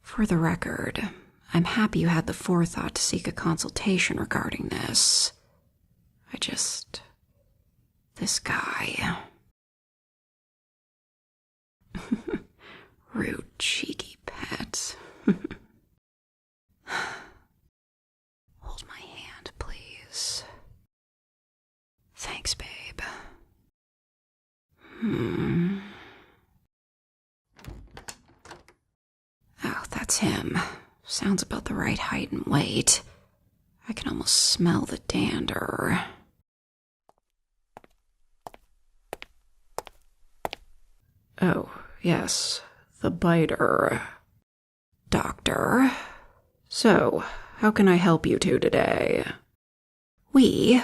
For the record, I'm happy you had the forethought to seek a consultation regarding this. This guy. Rude, cheeky pet. Hold my hand, please. Thanks, babe. Oh, that's him. Sounds about the right height and weight. I can almost smell the dander. Oh, yes, the biter. Doctor. So, how can I help you two today? We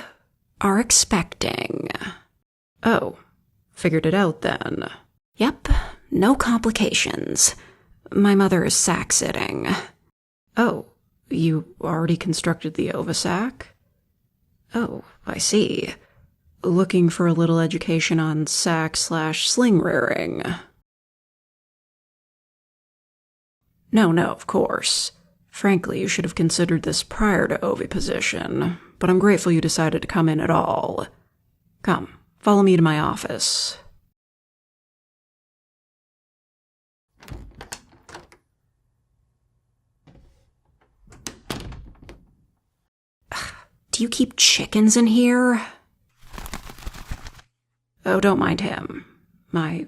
are expecting. Oh, figured it out then. Yep, no complications. My mother is sack-sitting. Oh, you already constructed the ovisac? Oh, I see. Looking for a little education on sack/sling rearing. No, of course. Frankly, you should have considered this prior to oviposition, but I'm grateful you decided to come in at all. Come, follow me to my office. Do you keep chickens in here? Oh, don't mind him. My,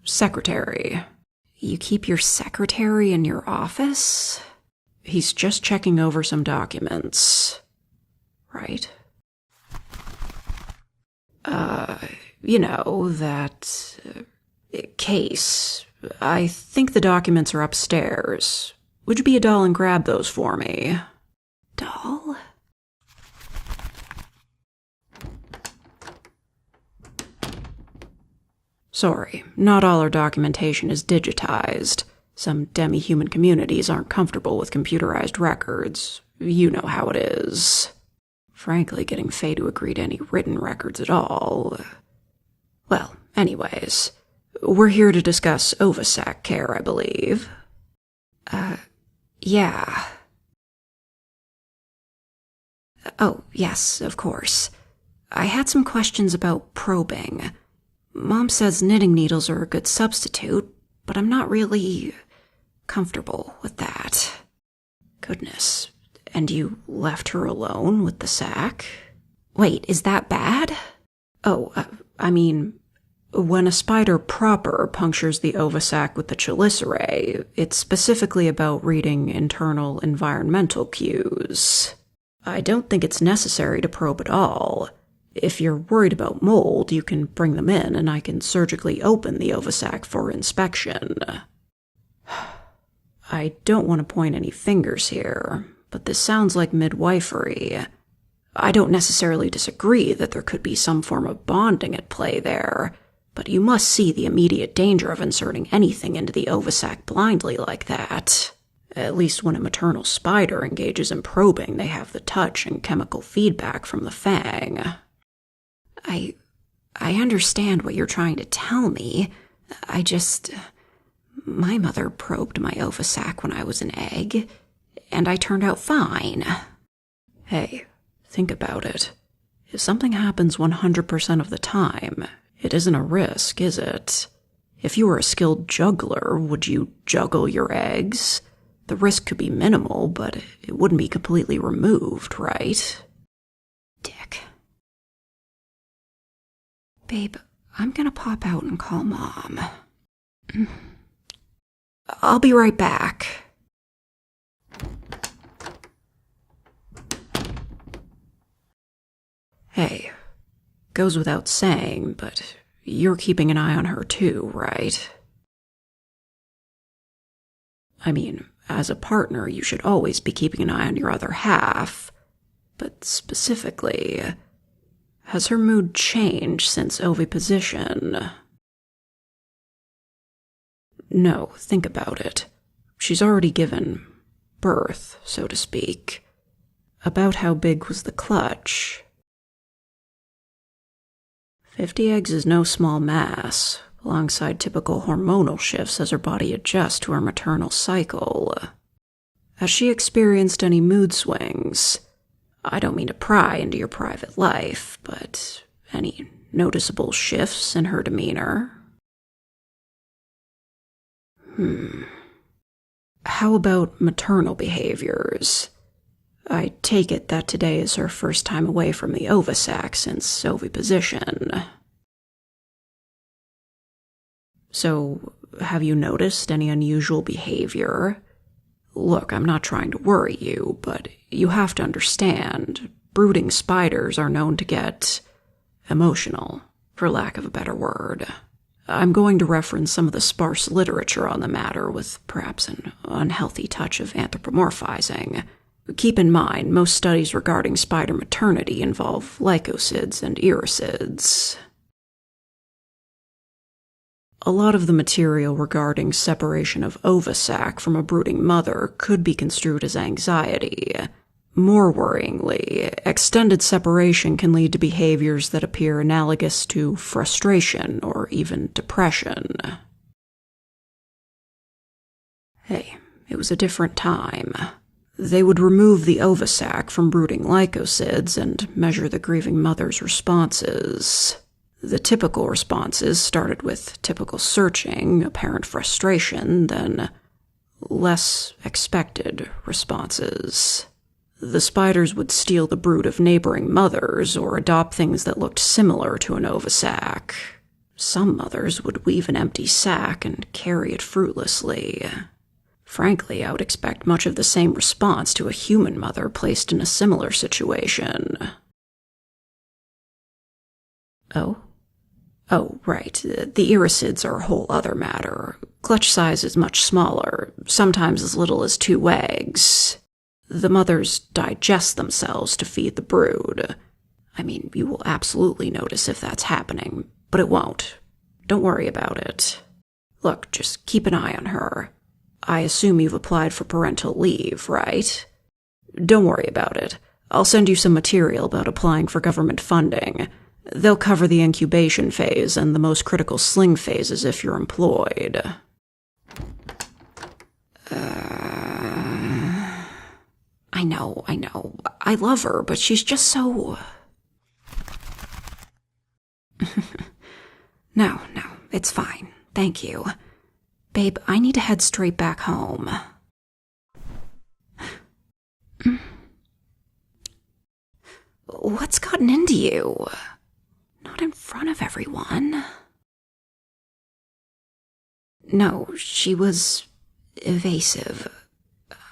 secretary. You keep your secretary in your office? He's just checking over some documents. Right? That case. I think the documents are upstairs. Would you be a doll and grab those for me? Doll? Sorry, not all our documentation is digitized. Some demi-human communities aren't comfortable with computerized records. You know how it is. Frankly, getting Faye to agree to any written records at all. Well, anyways, we're here to discuss ovisac care, I believe. Yeah. Oh, yes, of course. I had some questions about probing. Mom says knitting needles are a good substitute, but I'm not really comfortable with that. Goodness. And you left her alone with the sack? Wait, is that bad? Oh, when a spider proper punctures the ovisac with the chelicerae, it's specifically about reading internal environmental cues. I don't think it's necessary to probe at all. If you're worried about mold, you can bring them in and I can surgically open the ovisac for inspection. I don't want to point any fingers here, but this sounds like midwifery. I don't necessarily disagree that there could be some form of bonding at play there, but you must see the immediate danger of inserting anything into the ovisac blindly like that. At least when a maternal spider engages in probing, they have the touch and chemical feedback from the fang. I understand what you're trying to tell me. My mother probed my ovisac when I was an egg, and I turned out fine. Hey, think about it. If something happens 100% of the time, it isn't a risk, is it? If you were a skilled juggler, would you juggle your eggs? The risk could be minimal, but it wouldn't be completely removed, right? Dick. Babe, I'm gonna pop out and call Mom. I'll be right back. Hey, goes without saying, but you're keeping an eye on her too, right? I mean, as a partner, you should always be keeping an eye on your other half. But specifically, has her mood changed since oviposition? No, think about it. She's already given birth, so to speak. About how big was the clutch? 50 eggs is no small mass, alongside typical hormonal shifts as her body adjusts to her maternal cycle. Has she experienced any mood swings? I don't mean to pry into your private life, but any noticeable shifts in her demeanor? How about maternal behaviors? I take it that today is her first time away from the ovisac since oviposition. So, have you noticed any unusual behavior? Look, I'm not trying to worry you, but you have to understand, brooding spiders are known to get emotional, for lack of a better word. I'm going to reference some of the sparse literature on the matter with perhaps an unhealthy touch of anthropomorphizing. Keep in mind, most studies regarding spider maternity involve leucocids and iricids. A lot of the material regarding separation of ovisac from a brooding mother could be construed as anxiety. More worryingly, extended separation can lead to behaviors that appear analogous to frustration or even depression. Hey, it was a different time. They would remove the ovisac from brooding leucocids and measure the grieving mother's responses. The typical responses started with typical searching, apparent frustration, then less expected responses. The spiders would steal the brood of neighboring mothers or adopt things that looked similar to an ovisac. Some mothers would weave an empty sac and carry it fruitlessly. Frankly, I would expect much of the same response to a human mother placed in a similar situation. Oh, right. The iricids are a whole other matter. Clutch size is much smaller, sometimes as little as 2 eggs. The mothers digest themselves to feed the brood. I mean, you will absolutely notice if that's happening, but it won't. Don't worry about it. Look, just keep an eye on her. I assume you've applied for parental leave, right? Don't worry about it. I'll send you some material about applying for government funding. They'll cover the incubation phase and the most critical sling phases if you're employed. I know. I love her, but she's just so... No, it's fine. Thank you. Babe, I need to head straight back home. What's gotten into you? Not in front of everyone. No, she was evasive.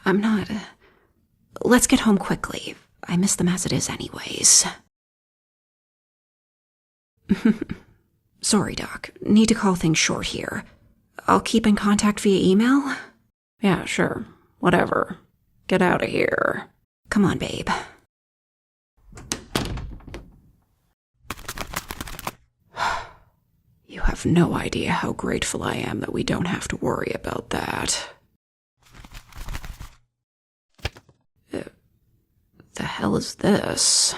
I'm not... Let's get home quickly. I miss them as it is anyways. Sorry, Doc. Need to call things short here. I'll keep in contact via email? Yeah, sure. Whatever. Get out of here. Come on, babe. You have no idea how grateful I am that we don't have to worry about that. The hell is this?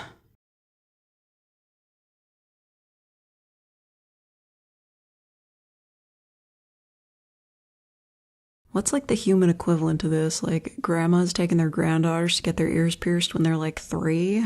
What's like the human equivalent to this? Like grandmas taking their granddaughters to get their ears pierced when they're like 3?